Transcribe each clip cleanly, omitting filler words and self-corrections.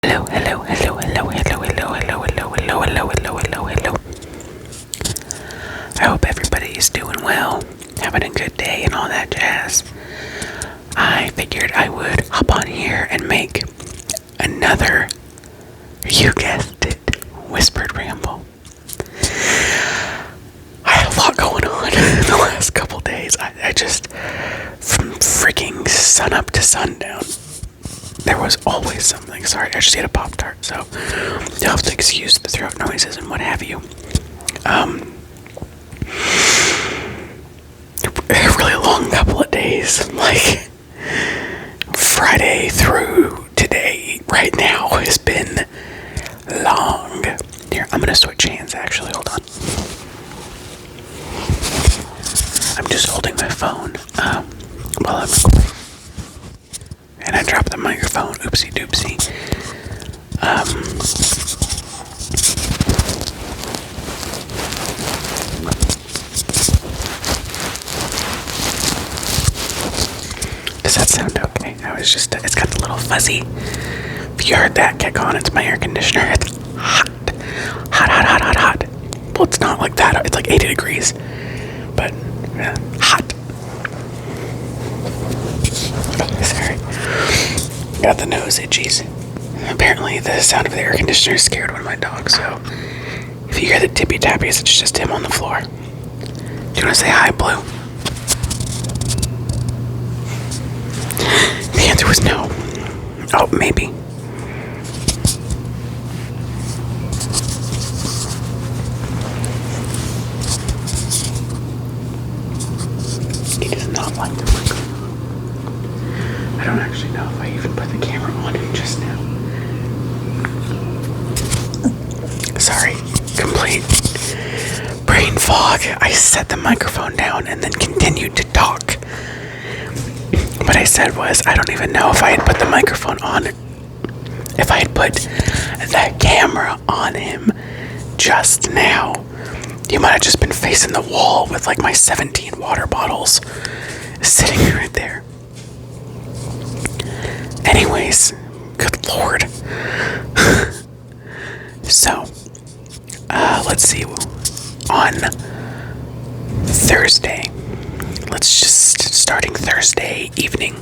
Hello, hello, hello, hello, hello, hello, hello, hello, hello, hello, hello, hello, hello. I hope everybody is doing well, having a good day and all that jazz. I figured I would hop on here and make another, you guessed it, whispered ramble. I had a lot going on the last couple days. I just, from freaking sun up to sundown, there was always something. Sorry, I just ate a Pop-Tart, so you'll have to excuse the throat noises and what have you. A really long couple of days, like Friday through today, right now, has been long. Here, I'm gonna switch hands actually, hold on. I'm just holding my phone while I'm recording. And I dropped the microphone, oopsie doopsie. Does that sound okay? It's got the little fuzzy. If you heard that, kick on, it's my air conditioner. It's hot. Hot, hot, hot, hot, hot. Well, it's not like that. It's like 80 degrees. But, yeah, hot. Oh, sorry. Got the nose itchies. Apparently, the sound of the air conditioner scared one of my dogs, so if you hear the tippy tappies, it's just him on the floor. Do you want to say hi, Blue? The answer was no. Oh, maybe. He does not like the microphone. I don't actually know if I even put the camera on him just now. Sorry, complete brain fog. I set the microphone down and then continued to talk. What I said was, I don't even know if I had put the microphone on, if I had put the camera on him just now. You might have just been facing the wall with like my 17 water bottles sitting right there. Anyways, good lord. So, let's see. On Thursday, starting Thursday evening,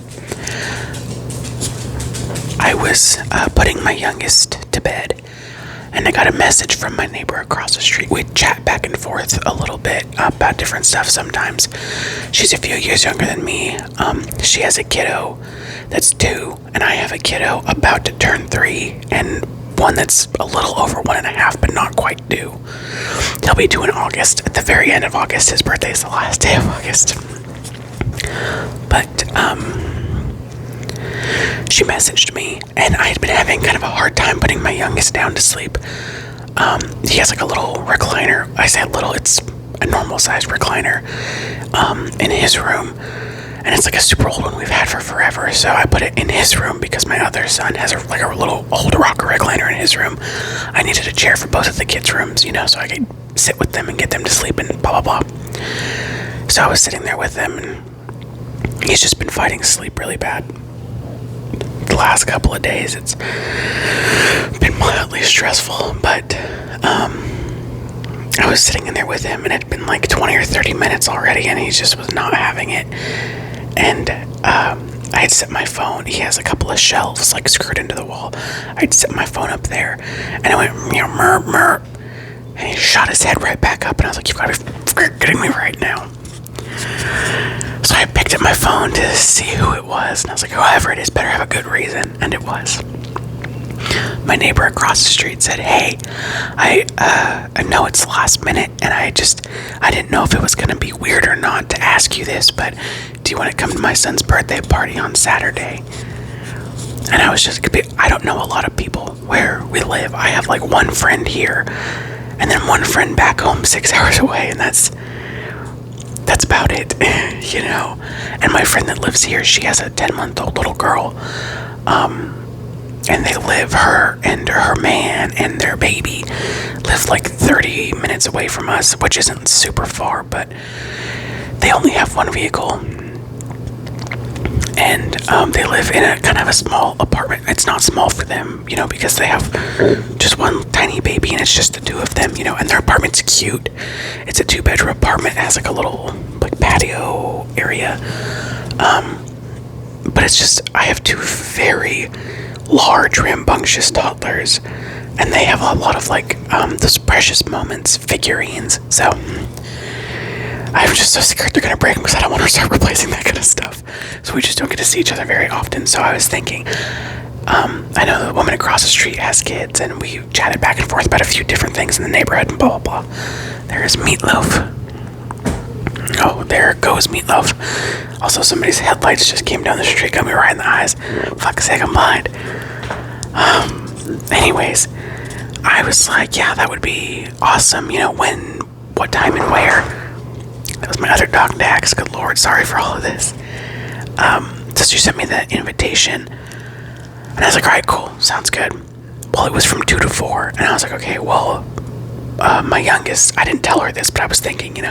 I was putting my youngest to bed, and I got a message from my neighbor across the street. We'd chat back and forth a little bit about different stuff sometimes. She's a few years younger than me. She has a kiddo that's 2, and I have a kiddo about to turn 3, and one that's a little over 1.5, but not quite due. He'll be due in August, at the very end of August. His birthday is the last day of August. But, she messaged me, and I had been having kind of a hard time putting my youngest down to sleep. He has like a little recliner. I say little, it's a normal sized recliner, in his room. And it's like a super old one we've had for forever. So I put it in his room because my other son has a little old rocker recliner in his room. I needed a chair for both of the kids' rooms, so I could sit with them and get them to sleep and blah, blah, blah. So I was sitting there with him, and he's just been fighting sleep really bad. The last couple of days, it's been mildly stressful, but I was sitting in there with him, and it had been like 20 or 30 minutes already, and he just was not having it. And I had set my phone. He has a couple of shelves like screwed into the wall. I'd set my phone up there, and I went mer mer, and he shot his head right back up, and I was like, "You've got to be kidding me right now." So I picked up my phone to see who it was, and I was like, "Whoever it is, better have a good reason," and it was. My neighbor across the street said, "Hey, I know it's last minute, and I didn't know if it was going to be weird or not to ask you this, but do you want to come to my son's birthday party on Saturday?" And I was just, I don't know a lot of people where we live. I have like one friend here, and then one friend back home 6 hours away, and that's about it, And my friend that lives here, she has a 10-month-old little girl, and they live, her and her man and their baby live like 30 minutes away from us, which isn't super far, but they only have one vehicle. and they live in a kind of a small apartment. It's not small for them, because they have just one tiny baby, and it's just the two of them, and their apartment's cute. It's a 2-bedroom apartment. It has like a little like patio area, but it's just, I have 2 very large rambunctious toddlers, and they have a lot of like those precious moments figurines. So I'm just so scared they're gonna break them, because I don't want to start replacing that kind of stuff. So we just don't get to see each other very often. So I was thinking, I know the woman across the street has kids, and we chatted back and forth about a few different things in the neighborhood and blah blah blah. There's Meatloaf. Oh, there goes Meatloaf. Also, somebody's headlights just came down the street, got me right in the eyes. Fuck's sake, I'm blind. Anyways, I was like, yeah, that would be awesome. When, what time, and where. That was my other dog, Dax. Good lord, sorry for all of this. So she sent me the invitation, and I was like, alright, cool, sounds good. Well, it was from 2 to 4, and I was like, okay, well, my youngest, I didn't tell her this, but I was thinking,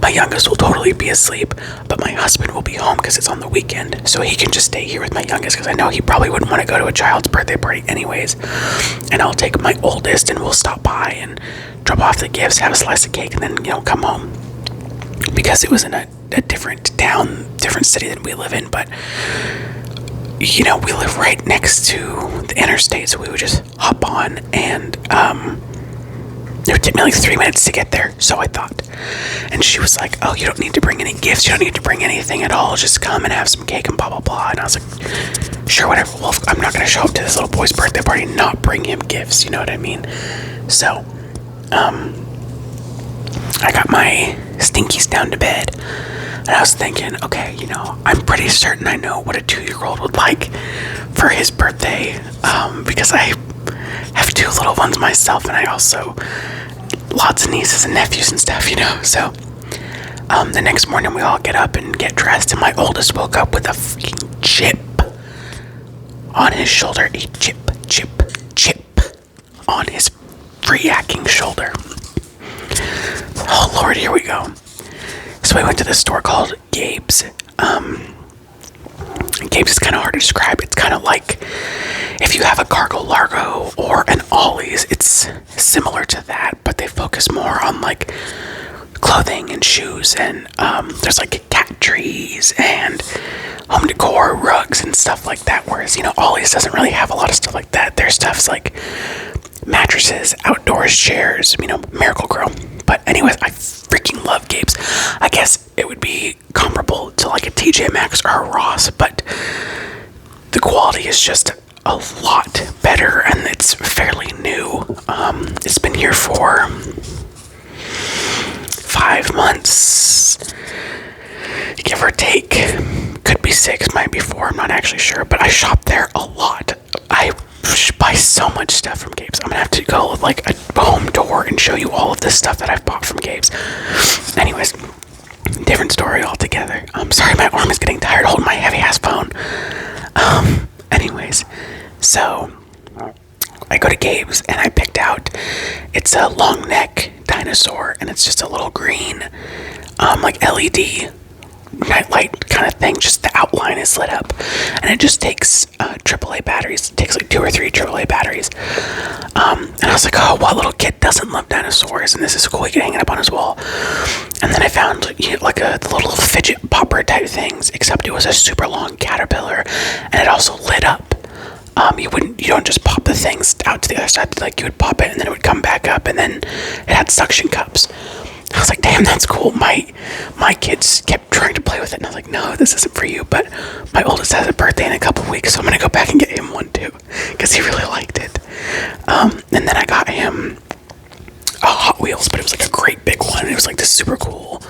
my youngest will totally be asleep, but my husband will be home because it's on the weekend, so he can just stay here with my youngest, because I know he probably wouldn't want to go to a child's birthday party anyways. And I'll take my oldest, and we'll stop by and drop off the gifts, have a slice of cake, and then, come home. Because it was in a different town, different city than we live in, but we live right next to the interstate, so we would just hop on, and it would take me like 3 minutes to get there, so I thought. And she was like, oh, you don't need to bring any gifts, you don't need to bring anything at all, just come and have some cake and blah blah blah. And I was like, sure, whatever. Well, I'm not going to show up to this little boy's birthday party and not bring him gifts, you know what I mean? So I got my stinkies down to bed, and I was thinking, okay, I'm pretty certain I know what a 2-year-old would like for his birthday, because I have 2 little ones myself, and I also lots of nieces and nephews and stuff, so the next morning we all get up and get dressed, and my oldest woke up with a freaking chip on his shoulder, a chip on his freaking shoulder. Oh lord, here we go. So we went to this store called Gabe's. Gabe's is kind of hard to describe. It's kind of like if you have a Cargo Largo or an Ollie's, it's similar to that, but they focus more on like clothing and shoes, and there's like cat trees and home decor, rugs and stuff like that, whereas Ollie's doesn't really have a lot of stuff like that. Their stuff's like mattresses, outdoors chairs, Miracle-Gro. But anyways, I freaking love Gabe's. I guess it would be comparable to like a TJ Maxx or a Ross, but the quality is just a lot better, and it's fairly new. It's been here for 5 months, give or take. Could be 6, might be 4, I'm not actually sure, but I shop there a lot. I buy so much stuff from Gabe's. I'm gonna have to go like a home tour and show you all of this stuff that I've bought from Gabe's. Anyways, different story altogether. I'm sorry, my arm is getting tired holding my heavy ass phone. Anyways, so I go to Gabe's and I picked out, it's a long neck dinosaur, and it's just a little green like LED nightlight kind of thing, just the outline is lit up, and it just takes AAA batteries. It takes like 2 or 3 AAA batteries, and I was like, oh, what little kid doesn't love dinosaurs, and this is cool, he can hang it up on his wall. And then I found like the little fidget popper type things, except it was a super long caterpillar, and it also lit up. You don't just pop the things out to the other side, like you would pop it and then it would come back up, and then it had suction cups. I was like, damn, that's cool. My kids kept trying to play with it, and I was like, no, this isn't for you. But my oldest has a birthday in a couple weeks, so I'm gonna go back and get him one too, because he really liked it. And then I got him a Hot Wheels, but it was like a great big one. It was like this super cool,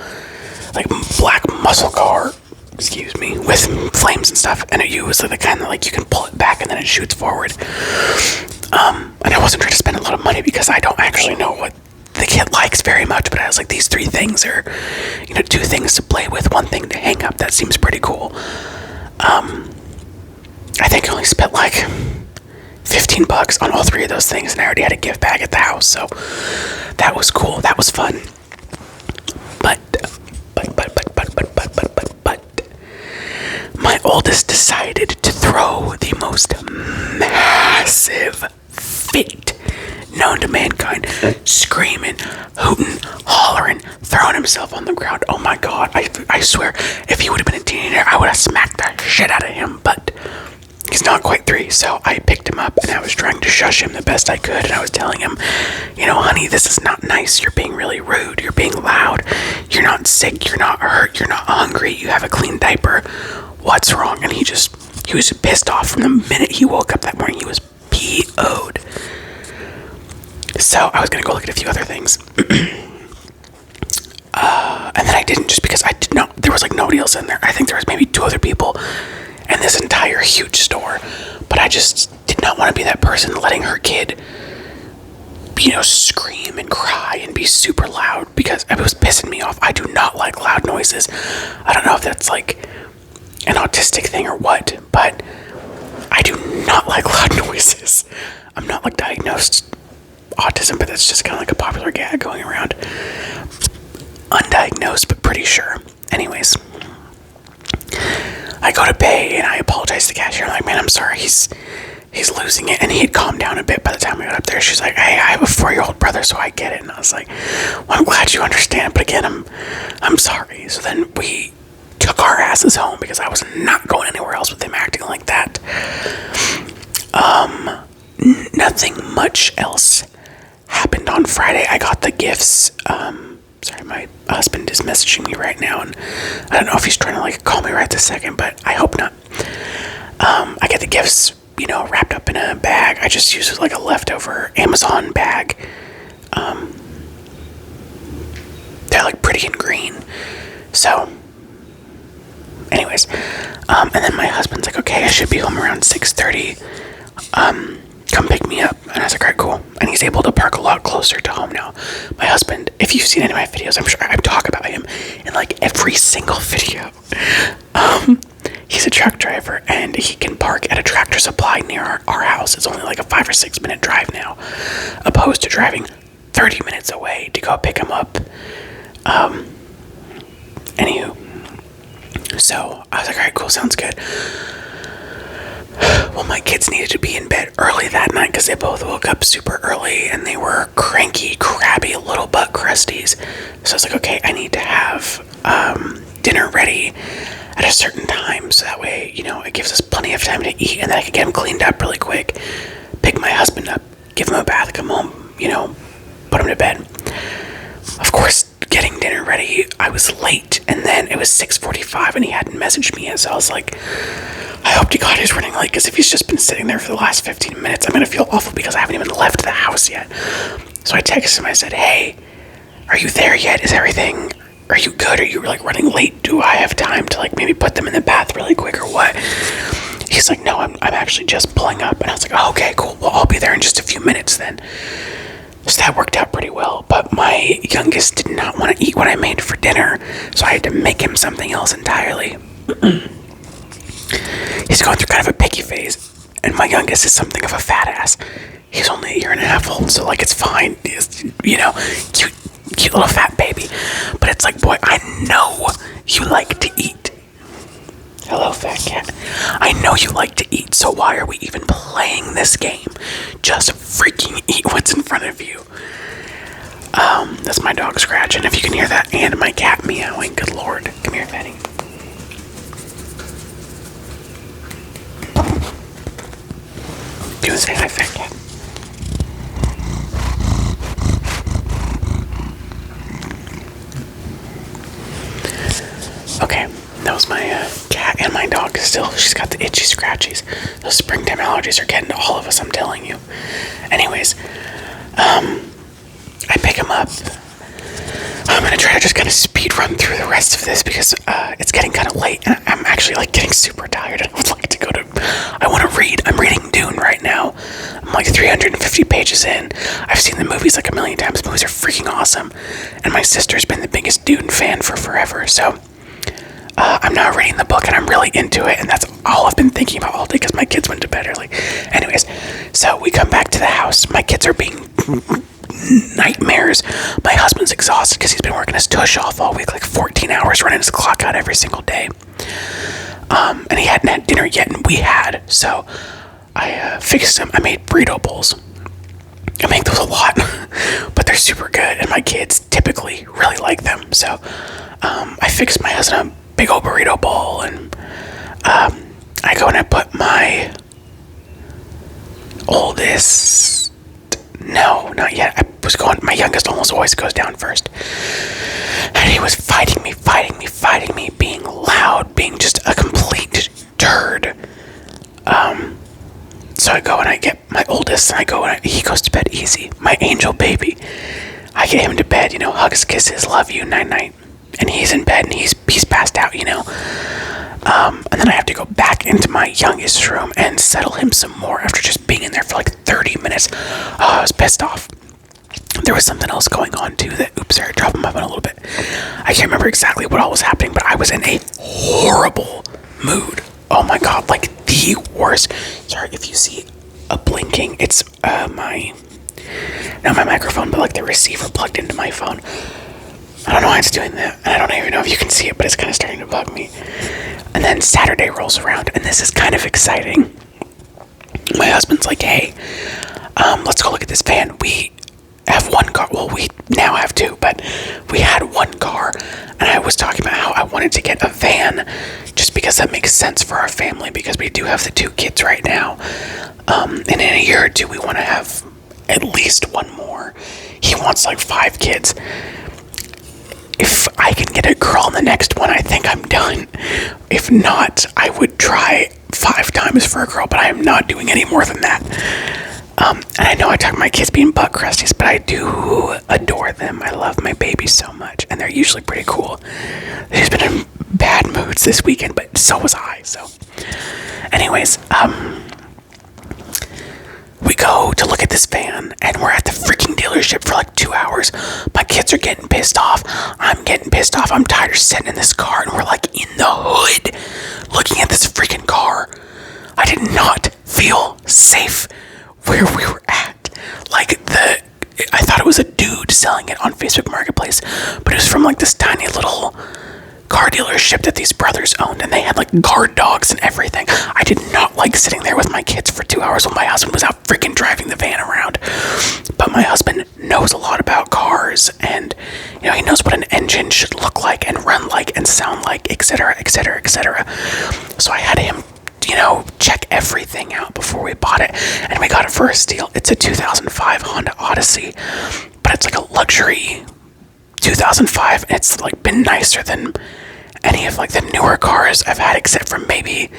like black muscle car, excuse me, with flames and stuff. And it was like the kind that like you can pull it back and then it shoots forward. And I wasn't trying to spend a lot of money because I don't actually know what the kid likes very much, but I was like, these 3 things are, 2 things to play with, 1 thing to hang up. That seems pretty cool. I think I only spent like $15 on all 3 of those things, and I already had a gift bag at the house, so that was cool. That was fun. But my oldest decided to throw the most massive fit known to mankind, screaming, hooting, hollering, throwing himself on the ground. Oh my god, I swear, if he would have been a teenager, I would have smacked the shit out of him, but he's not quite 3, so I picked him up and I was trying to shush him the best I could, and I was telling him, honey, this is not nice. You're being really rude. You're being loud. You're not sick. You're not hurt. You're not hungry. You have a clean diaper. What's wrong? And he was pissed off from the minute he woke up that morning. He was PO'd. So I was going to go look at a few other things. And then I didn't, just because I did not, there was like nobody else in there. I think there was maybe 2 other people in this entire huge store, but I just did not want to be that person letting her kid, scream and cry and be super loud, because it was pissing me off. I do not like loud noises. I don't know if that's like an autistic thing or what, but I do not like loud noises. I'm not like diagnosed autism, but that's just kind of like a popular gag going around. Undiagnosed, but pretty sure. Anyways, I go to pay and I apologize to the cashier. I'm like, man, I'm sorry, he's losing it. And he had calmed down a bit by the time we got up there. She's like, hey, I have a 4-year-old brother, so I get it. And I was like, well, I'm glad you understand, but again, I'm sorry. So then we took our asses home, because I was not going anywhere else with him acting like that. Nothing much else happened on Friday. I got the gifts. Sorry, my husband is messaging me right now, and I don't know if he's trying to like call me right this second, but I hope not. I get the gifts, wrapped up in a bag. I just use it like a leftover Amazon bag. They're like pretty and green. So, anyways, and then my husband's like, okay, I should be home around 6:30. Come pick me up. And I was like, all right, cool. And he's able to park a lot closer to home now. My husband, if you've seen any of my videos, I'm sure I talk about him in like every single video. He's a truck driver, and he can park at a Tractor Supply near our house. It's only like a 5 or 6 minute drive now, opposed to driving 30 minutes away to go pick him up. Anywho, so I was like, all right, cool, sounds good. Well, my kids needed to be in bed early that night because they both woke up super early and they were cranky, crabby little butt crusties. So I was like, okay, I need to have dinner ready at a certain time, so that way, it gives us plenty of time to eat, and then I can get them cleaned up really quick, pick my husband up, give him a bath, come home, put him to bed. Of course, getting dinner ready, I was late, and then it was 6:45 and he hadn't messaged me yet, so I was like, I hope to God he's running late, because if he's just been sitting there for the last 15 minutes, I'm going to feel awful because I haven't even left the house yet. So I texted him, I said, hey, are you there yet? Are you good? Are you like running late? Do I have time to like maybe put them in the bath really quick or what? He's like, no, I'm actually just pulling up. And I was like, oh, okay, cool. Well, I'll be there in just a few minutes then. So that worked out pretty well. But my youngest did not want to eat what I made for dinner, so I had to make him something else entirely. He's going through kind of a picky phase, and my youngest is something of a fat ass. He's only 1.5 years old, so like it's fine. He's, cute little fat baby. But it's like, boy, I know you like to eat. Hello, fat cat. I know you like to eat, so why are we even playing this game? Just freaking eat what's in front of you. That's my dog scratching, if you can hear that, and my cat meowing. Good lord. Come here, Fatty. Do you want to say hi, fat cat? Okay, that was my cat and my dog still. She's got the itchy scratchies. Those springtime allergies are getting to all of us, I'm telling you. Anyways, I pick him up. I'm gonna try to just kind of speed run through the rest of this because it's getting kind of late and I'm actually like getting super tired. I would like to I want to read. I'm reading Dune right now. I'm like 350 pages in. I've seen the movies like a million times. Movies are freaking awesome. And my sister's been the biggest Dune fan for forever. So I'm now reading the book and I'm really into it. And that's all I've been thinking about all day because my kids went to bed early. Anyways, so we come back to the house. My kids are being nightmares. My husband's exhausted because he's been working his tush off all week, like 14 hours, running his clock out every single day. And he hadn't had dinner yet, and we had. So I fixed him. I made burrito bowls. I make those a lot, but they're super good, and my kids typically really like them. So I fixed my husband a big old burrito bowl, and I go and I put my oldest, no, not yet. I was going, my youngest almost always goes down first. And he was fighting me, being loud, being just a complete turd. So I go and I get my oldest, and I go and he goes to bed easy. My angel baby. I get him to bed, hugs, kisses, love you, night night. And he's in bed and he's passed out, And then I have to go back into my youngest room and settle him some more after just being in there for like 30 minutes. Oh, I was pissed off. There was something else going on too that, oops, sorry, dropping my phone a little bit. I can't remember exactly what all was happening, but I was in a horrible mood. Oh my God, like the worst. Sorry if you see a blinking, it's not my microphone, but like the receiver plugged into my phone. I don't know why it's doing that, and I don't even know if you can see it, but it's kind of starting to bug me. And then Saturday rolls around, and this is kind of exciting. My husband's like, hey, let's go look at this van. We have one car. Well, we now have two, but we had one car, and I was talking about how I wanted to get a van just because that makes sense for our family, because we do have the two kids right now. And in a year or two, we want to have at least one more. He wants like 5 kids. If I can get a girl in the next one, I think I'm done. If not, I would try 5 times for a girl, but I am not doing any more than that. And I know I talk about my kids being butt crusties, but I do adore them. I love my babies so much, and they're usually pretty cool. They've been in bad moods this weekend, but so was I. So, anyways, we go to look at this van, and we're at the freaking dealership for like 2 hours. My kids are getting pissed off. I'm getting pissed off. I'm tired of sitting in this car, and we're like in the hood looking at this freaking car. I did not feel safe where we were at. I thought it was a dude selling it on Facebook Marketplace, but it was from like this tiny little car dealership that these brothers owned, and they had like guard dogs and everything. I did not like sitting there with my kids for 2 hours while my husband was out freaking driving the van around. But my husband knows a lot about cars, and he knows what an engine should look like and run like and sound like, etc., etc., etc. So I had him check everything out before we bought it, and we got it for a steal. It's a 2005 Honda Odyssey, but it's like a luxury 2005, and it's like been nicer than any of like the newer cars I've had, except for maybe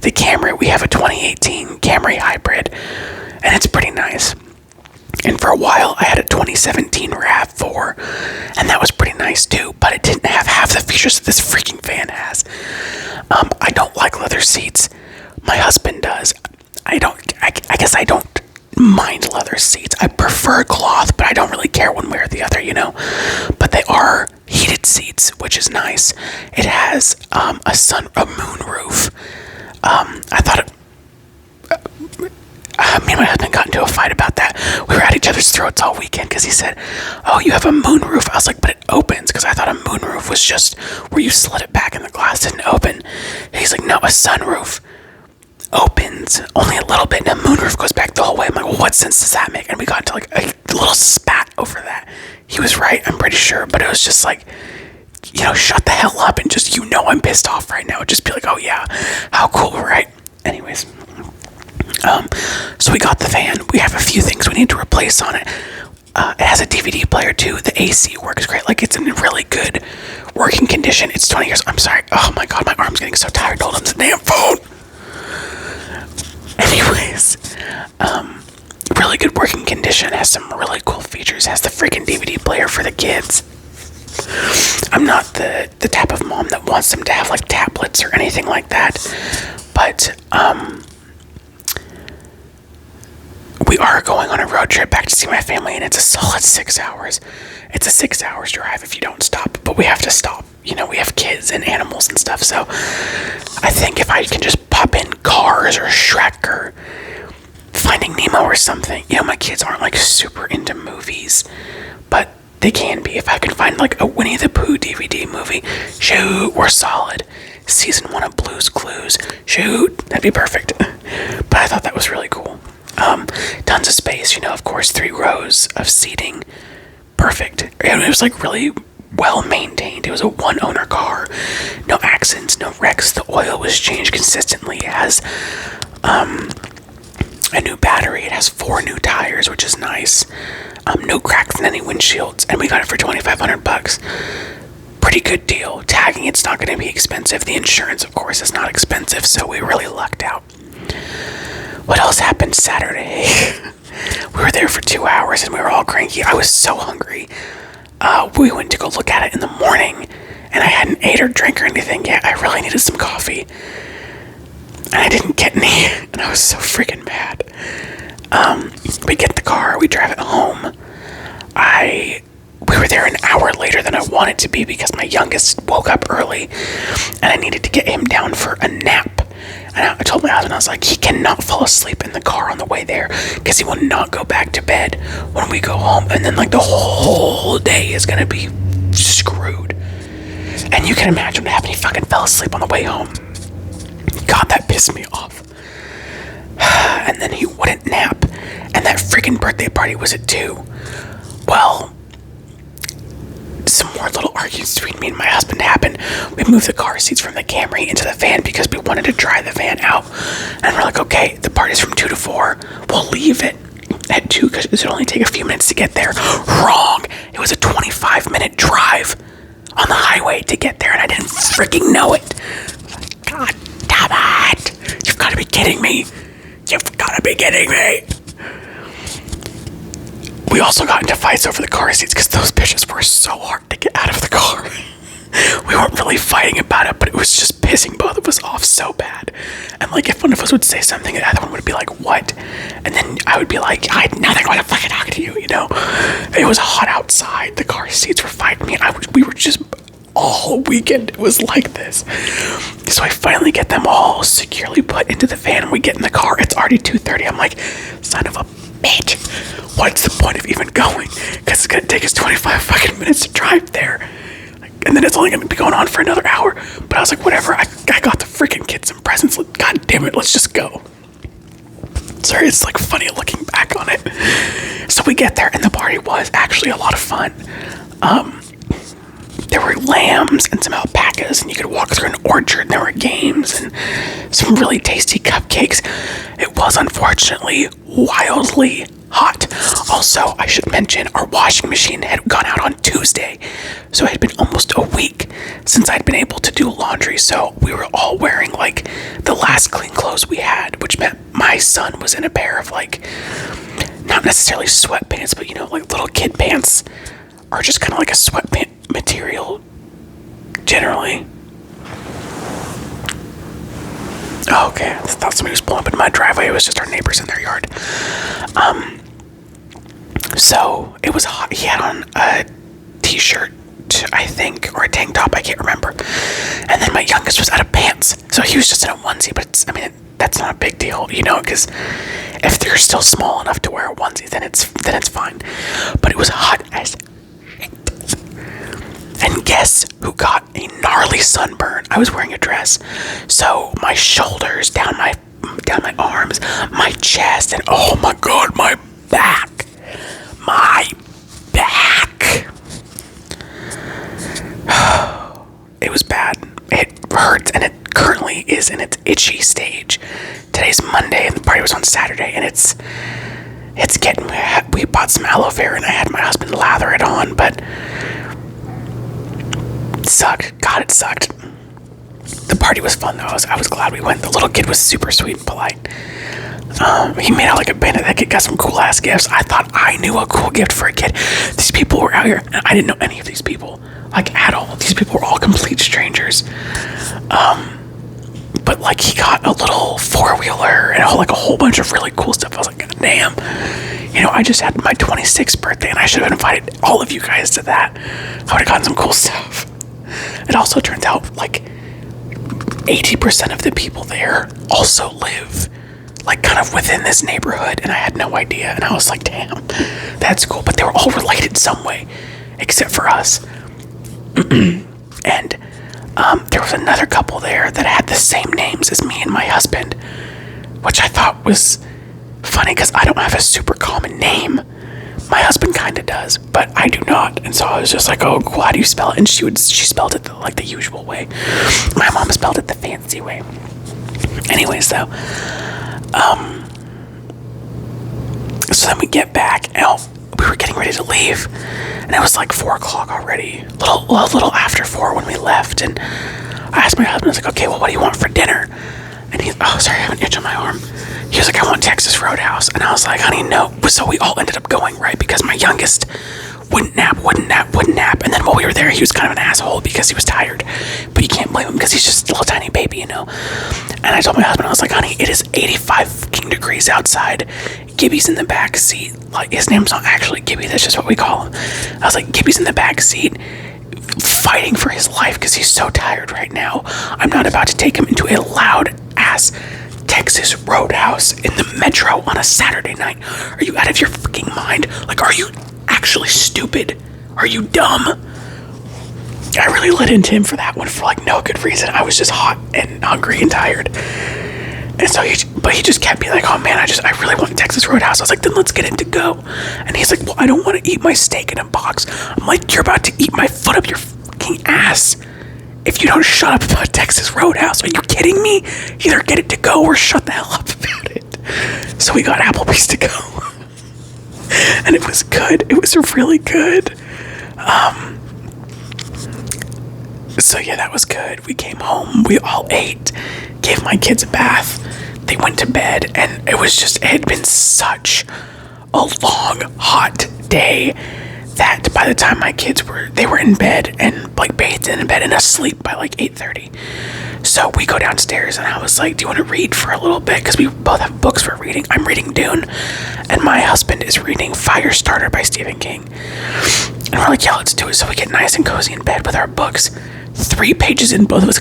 the Camry. We have a 2018 Camry hybrid, and it's pretty nice. And for a while, I had a 2017 RAV4, and that was pretty nice too, but it didn't have half the features that this freaking van has. I don't like leather seats. My husband does. I guess I don't mind leather seats. I prefer cloth, but I don't really care one way or the other, But they are heated seats, which is nice. It has a moon roof. I thought me and my husband got into a fight about that. We were at each other's throats all weekend because he said, oh, you have a moon roof. I was like, but it opens, because I thought a moon roof was just where you slid it back and the glass didn't open. And he's like, no, a sunroof opens only a little bit and a moonroof goes back the whole way. I'm like, well, what sense does that make? And we got into like a little spat over that. He was right, I'm pretty sure, but it was just like, shut the hell up and just, I'm pissed off right now. Just be like, oh yeah, how cool, right? Anyways, so we got the van. We have a few things we need to replace on it. It has a DVD player too. The AC works great. Like, it's in really good working condition. It's 20 years. I'm sorry. Oh my God, my arm's getting so tired to hold on to the damn phone. Anyways, really good working condition. Has some really cool features. Has the freaking DVD player for the kids. I'm not the type of mom that wants them to have like tablets or anything like that. But, we are going on a road trip back to see my family, and it's a solid 6 hours. It's a 6 hours drive if you don't stop, but we have to stop. We have kids and animals and stuff, so I think if I can just pop in Cars or Shrek or Finding Nemo or something. My kids aren't like super into movies, but they can be. If I can find like a Winnie the Pooh DVD movie, shoot, we're solid. season 1 of Blue's Clues. Shoot, that'd be perfect. But I thought that was really cool. Tons of space, of course, 3 rows of seating. Perfect. And it was like really well maintained. It was a 1-owner car. No accidents, no wrecks. The oil was changed consistently. It has a new battery. It has 4 new tires, which is nice. No cracks in any windshields, and we got it for $2,500. Pretty good deal. Tagging, it's not going to be expensive. The insurance, of course, is not expensive, so we really lucked out. What else happened Saturday? We were there for 2 hours, and we were all cranky. I was so hungry. We went to go look at it in the morning, and I hadn't ate or drank or anything yet. I really needed some coffee, and I didn't get any, and I was so freaking mad. We get the car, we drive it home. We were there an hour later than I wanted to be because my youngest woke up early, and I needed to get him down for a nap. And I told my husband, I was like, he cannot fall asleep in the car on the way there because he will not go back to bed when we go home. And then, the whole day is going to be screwed. And you can imagine what happened. He fucking fell asleep on the way home. God, that pissed me off. And then he wouldn't nap. And that freaking birthday party was at 2. Well, some more little arguments between me and my husband happened. We moved the car seats from the Camry into the van because we wanted to dry the van out. And we're like, okay, the party's from 2 to 4. We'll leave it at 2 because it would only take a few minutes to get there. Wrong. It was a 25-minute drive on the highway to get there, and I didn't freaking know it. God damn it. You've got to be kidding me. You've got to be kidding me. We also got into fights over the car seats because those bitches were so hard to get out of the car. We weren't really fighting about it, but it was just pissing both of us off so bad. And if one of us would say something, the other one would be like, what? And then I would be like, I had nothing to fucking talk to you, It was hot outside. The car seats were fighting me, and we were just all weekend. It was like this. So I finally get them all securely put into the van, and we get in the car. It's already 2:30. I'm like, son of a bitch. What's the point of even going? Because it's going to take us 25 fucking minutes to drive there. And then it's only going to be going on for another hour. But I was like, whatever. I got the freaking kids some presents. God damn it. Let's just go. Sorry, it's funny looking back on it. So we get there, and the party was actually a lot of fun. There were lambs and some alpacas, and you could walk through an orchard, and there were games and some really tasty cupcakes. It was unfortunately wildly hot. Also, I should mention, our washing machine had gone out on Tuesday, so it had been almost a week since I'd been able to do laundry, so we were all wearing the last clean clothes we had, which meant my son was in a pair of not necessarily sweatpants, but little kid pants, or just kind of a sweatpant material generally. Oh, okay, I thought somebody was pulling up in my driveway. It was just our neighbors in their yard. So it was hot. He had on a t-shirt, I think, or a tank top, I can't remember. And then my youngest was out of pants, so he was just in a onesie. But that's not a big deal, because if they're still small enough to wear a onesie, then it's fine. But it was hot as shit. And guess who got a gnarly sunburn? I was wearing a dress, so my shoulders, down my arms, my chest, and oh my god, my back. It was bad. It hurts, and it currently is in its itchy stage. Today's Monday, and the party was on Saturday, and it's getting. We bought some aloe vera, and I had my husband lather it on, but it sucked. God, it sucked. The party was fun though. I was glad we went. The little kid was super sweet and polite. He made out like a bandit. That kid got some cool ass gifts. I thought I knew a cool gift for a kid. These people were out here, and I didn't know any of these people, at all. These people were all complete strangers. But he got a little 4-wheeler and a whole bunch of really cool stuff. I was like, god damn. I just had my 26th birthday, and I should have invited all of you guys to that. I would have gotten some cool stuff. It also turns out 80% of the people there also live kind of within this neighborhood, and I had no idea, and I was like, damn, that's cool. But they were all related some way, except for us. And There was another couple there that had the same names as me and my husband, which I thought was funny because I don't have a super common name. My husband kind of does, but I do not. And so I was just like, oh, cool, how do you spell it? And she spelled it like the usual way. My mom spelled it the fancy way. Anyways, though, so then we get back, and we were getting ready to leave, and it was like 4 o'clock already, a little after 4 when we left. And I asked my husband, I was like, okay, well, what do you want for dinner? And oh, sorry, I have an itch on my arm. He was like, I want Texas Roadhouse. And I was like, honey, no. So we all ended up going, right? Because my youngest wouldn't nap. And then while we were there, he was kind of an asshole because he was tired. But you can't blame him because he's just a little tiny baby, you know? And I told my husband, I was like, honey, it is 85 fucking degrees outside. Gibby's in the back seat. Like, his name's not actually Gibby, that's just what we call him. I was like, Gibby's in the back seat, fighting for his life because he's so tired right now. I'm not about to take him into a loud ass Texas Roadhouse in the metro on a Saturday night. Are you out of your freaking mind? Like, are you actually stupid? Are you dumb? I really lit into him for that one for like no good reason. I was just hot and hungry and tired. And so he just kept being like, oh man, I really want Texas Roadhouse. I was like, then let's get it to go. And he's like, well, I don't want to eat my steak in a box. I'm like, you're about to eat my foot up your fucking ass if you don't shut up about Texas Roadhouse. Are you kidding me? Either get it to go or shut the hell up about it. So we got Applebee's to go. And it was good. It was really good. So yeah, that was good. We came home. We all ate. Gave my kids a bath. They went to bed. And it had been such a long, hot day that by the time my kids were in bed and like bathed in bed and asleep by like 8:30. So we go downstairs and I was like, do you want to read for a little bit? Because we both have books for reading. I'm reading Dune and my husband is reading Firestarter by Stephen King. And we're like, yeah, let's do it. So we get nice and cozy in bed with our books. 3 pages in, both of us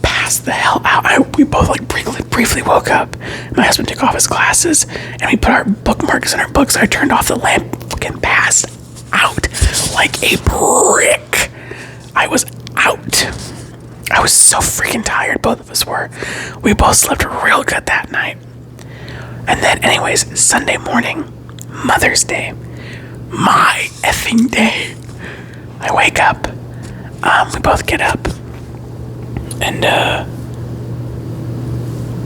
passed the hell out. We both like briefly woke up. My husband took off his glasses and we put our bookmarks in our books. I turned off the lamp, fucking passed out like a brick. I was out. I was so freaking tired, both of us were. We both slept real good that night. And then anyways, Sunday morning, Mother's Day, my effing day. I wake up, we both get up, and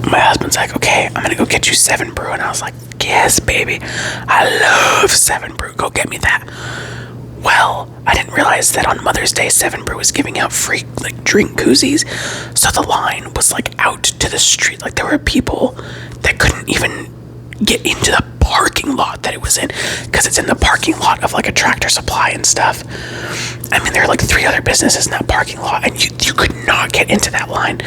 my husband's like, okay, I'm gonna go get you 7 Brew. And I was like, yes, baby, I love 7 Brew, go get me that. Well, I didn't realize that on Mother's Day, 7 Brew was giving out free like drink koozies. So the line was like out to the street. Like there were people that couldn't even get into the parking lot that it was in, because it's in the parking lot of like a Tractor Supply and stuff. I mean, there are like 3 other businesses in that parking lot, and you could not get into that line.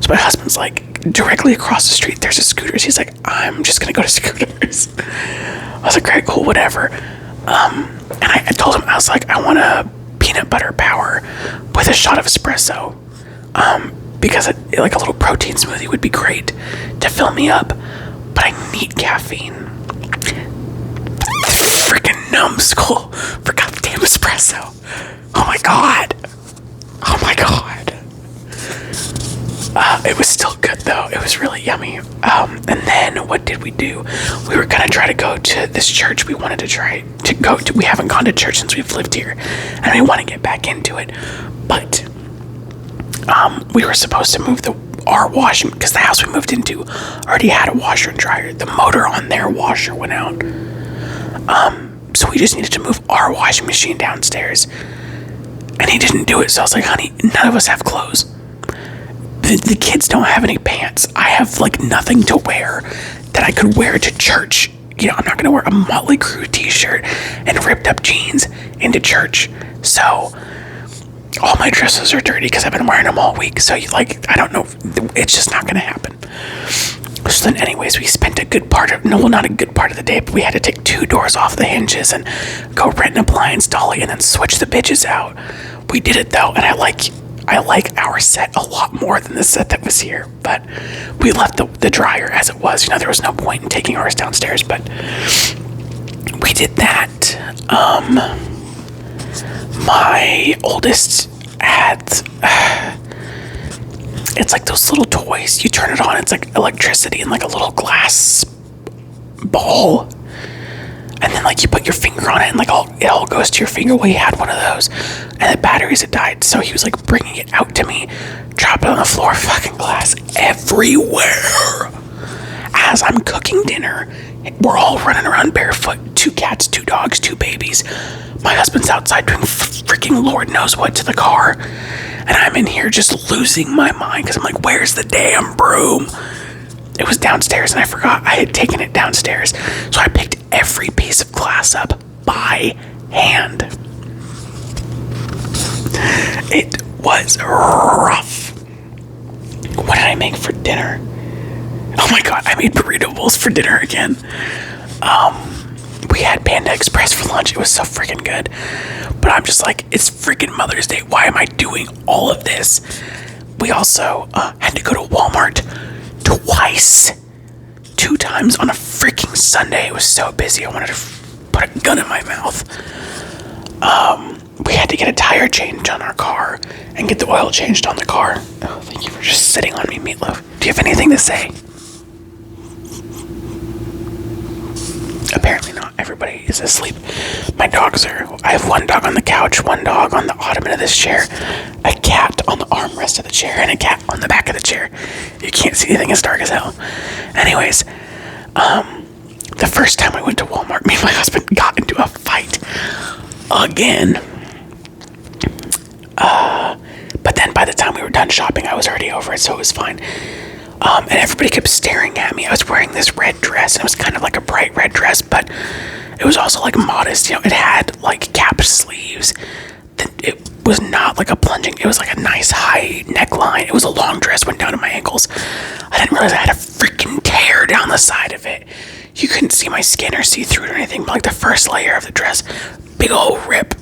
So my husband's like, directly across the street, there's a Scooters. He's like, I'm just gonna go to Scooters. I was like, great, cool, whatever. And I told him, I was like, I want a peanut butter power with a shot of espresso. Because like a little protein smoothie would be great to fill me up. But I need caffeine. Freaking numbskull for goddamn espresso. Oh my god. Oh my god. It was still good though. It was really yummy. And then what did we do? We were gonna try to go to this church we wanted to try to go to. We haven't gone to church since we've lived here, and we want to get back into it. But we were supposed to move our washing, because the house we moved into already had a washer and dryer. The motor on their washer went out. So we just needed to move our washing machine downstairs. And he didn't do it, so I was like, honey, none of us have clothes. The kids don't have any pants. I have like nothing to wear that I could wear to church. You know, I'm not gonna wear a Motley Crue t-shirt and ripped up jeans into church. So all my dresses are dirty because I've been wearing them all week. So I don't know, it's just not gonna happen. So then anyways, we spent a good part of, not a good part of the day, but we had to take 2 doors off the hinges and go rent an appliance dolly and then switch the bitches out. We did it though, and I like our set a lot more than the set that was here, but we left the dryer as it was. You know, there was no point in taking ours downstairs, but we did that. My oldest ads. It's like those little toys. You turn it on, it's like electricity in like a little glass ball. And then like you put your finger on it and like it all goes to your finger. Well, he had one of those and the batteries had died. So he was like bringing it out to me, drop it on the floor, fucking glass everywhere. As I'm cooking dinner, we're all running around barefoot. 2 cats, 2 dogs, 2 babies. My husband's outside doing freaking Lord knows what to the car. And I'm in here just losing my mind because I'm like, where's the damn broom? It was downstairs and I forgot I had taken it downstairs. So I picked every piece of glass up by hand. It was rough. What did I make for dinner? Oh my god, I made burrito bowls for dinner again. We had Panda Express for lunch. It was so freaking good. But I'm just like, it's freaking Mother's Day. Why am I doing all of this? We also had to go to Walmart twice. 2 times on a freaking Sunday. It was so busy. I wanted to put a gun in my mouth. We had to get a tire change on our car and get the oil changed on the car. Oh, thank you for just sitting on me, Meatloaf. Do you have anything to say? Apparently not. Everybody is asleep. My dogs are... I have 1 dog on the couch, 1 dog on the ottoman of this chair, a cat on the armrest of the chair, and a cat on the back of the chair. You can't see anything. It's dark as hell. Anyways, the first time I went to Walmart, me and my husband got into a fight again. But then by the time we were done shopping, I was already over it, so it was fine. And everybody kept staring at me. I was wearing this red dress, and it was kind of like a bright red dress, but it was also like modest. You know, it had like cap sleeves. It was not like a plunging. It was like a nice high neckline. It was a long dress, went down to my ankles. I didn't realize I had a freaking tear down the side of it. You couldn't see my skin or see through it or anything, but like the first layer of the dress, big old rip.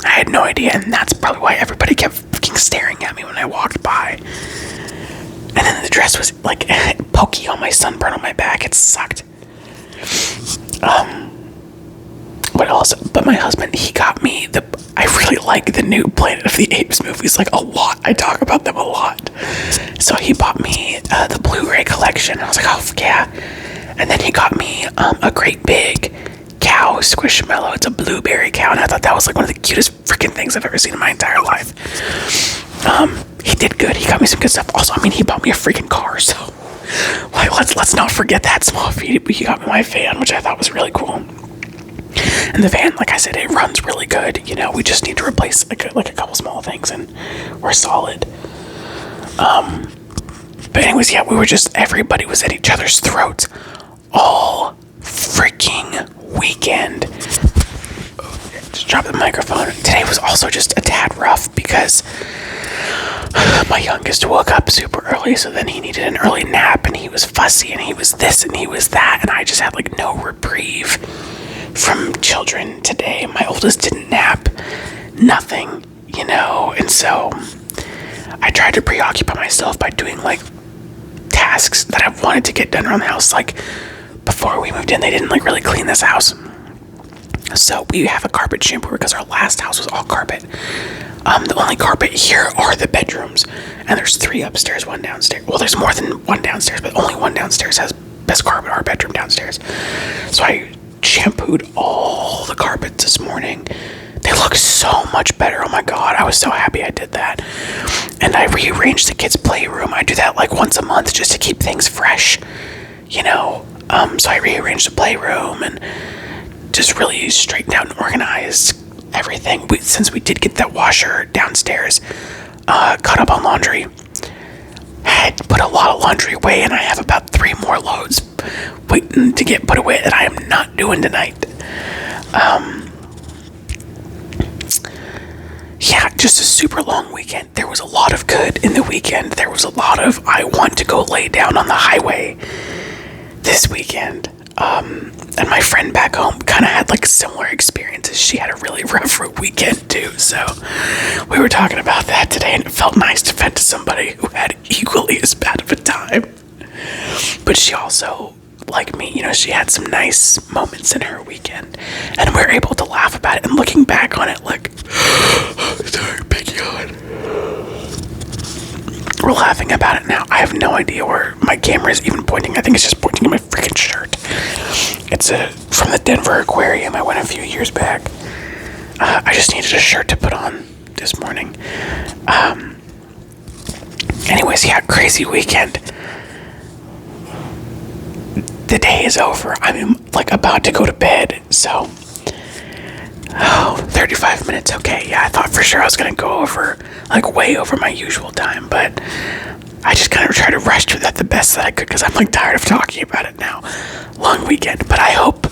I had no idea, and that's probably why everybody kept fucking staring at me when I walked by. And then the dress was like pokey on my sunburn on my back. It sucked. What else? But my husband, he got me I really like the new Planet of the Apes movies, like a lot. I talk about them a lot. So he bought me the Blu-ray collection. I was like, oh yeah. And then he got me a great big cow squishmallow. It's a blueberry cow, and I thought that was like one of the cutest freaking things I've ever seen in my entire life. He did good. He got me some good stuff. Also, I mean, he bought me a freaking car, so like, let's not forget that small feat. He got me my van, which I thought was really cool. And the van, like I said, it runs really good. You know, we just need to replace like a couple small things, and we're solid. But anyways, yeah, everybody was at each other's throats all freaking weekend. Just drop the microphone. Today was also just a tad rough because my youngest woke up super early, so then he needed an early nap, and he was fussy, and he was this, and he was that, and I just had like no reprieve from children today. My oldest didn't nap, nothing, you know, and so I tried to preoccupy myself by doing like tasks that I wanted to get done around the house. Like before we moved in, they didn't like really clean this house. So we have a carpet shampooer because our last house was all carpet. The only carpet here are the bedrooms, and there's 3 upstairs, 1 downstairs. Well, there's more than 1 downstairs, but only 1 downstairs has best carpet, our bedroom downstairs. So I shampooed all the carpets this morning. They look so much better. Oh my god, I was so happy I did that. And I rearranged the kids' playroom. I do that like once a month just to keep things fresh, you know. So I rearranged the playroom and just really straightened out and organized everything. Since we did get that washer downstairs, caught up on laundry. I had to put a lot of laundry away, and I have about 3 more loads waiting to get put away that I am not doing tonight. Yeah, just a super long weekend. There was a lot of good in the weekend. There was a lot of I want to go lay down on the highway this weekend. And my friend back home kind of had like similar experiences. She had a really rough weekend too, so we were talking about that today, and it felt nice to vent to somebody who had equally as bad of a time. But she also, like me, you know, she had some nice moments in her weekend, and we were able to laugh about it. And looking back on it, like, sorry, big yawn. We're laughing about it now. I have no idea where my camera is even pointing. I think it's just pointing at my freaking shirt. It's from the Denver Aquarium. I went a few years back. I just needed a shirt to put on this morning. Anyways, yeah, crazy weekend. The day is over. I'm like about to go to bed, so 35 minutes. Okay, yeah, I thought for sure I was gonna go over, like way over my usual time, but I just kind of tried to rush through that the best that I could because I'm like tired of talking about it now. Long weekend, but I hope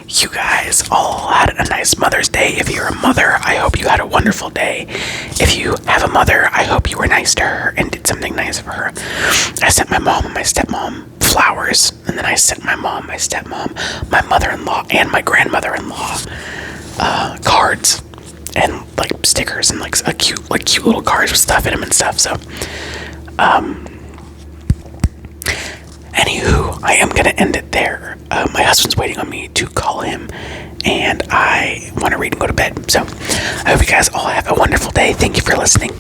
you guys all had a nice Mother's Day. If you're a mother, I hope you had a wonderful day. If you have a mother, I hope you were nice to her and did something nice for her. I sent my mom and my stepmom flowers, and then I sent my mom, my stepmom, my mother-in-law, and my grandmother-in-law cards and like stickers and like cute little cards with stuff in them and stuff. So anywho, I am gonna end it there. My husband's waiting on me to call him, and I want to read and go to bed. So I hope you guys all have a wonderful day. Thank you for listening.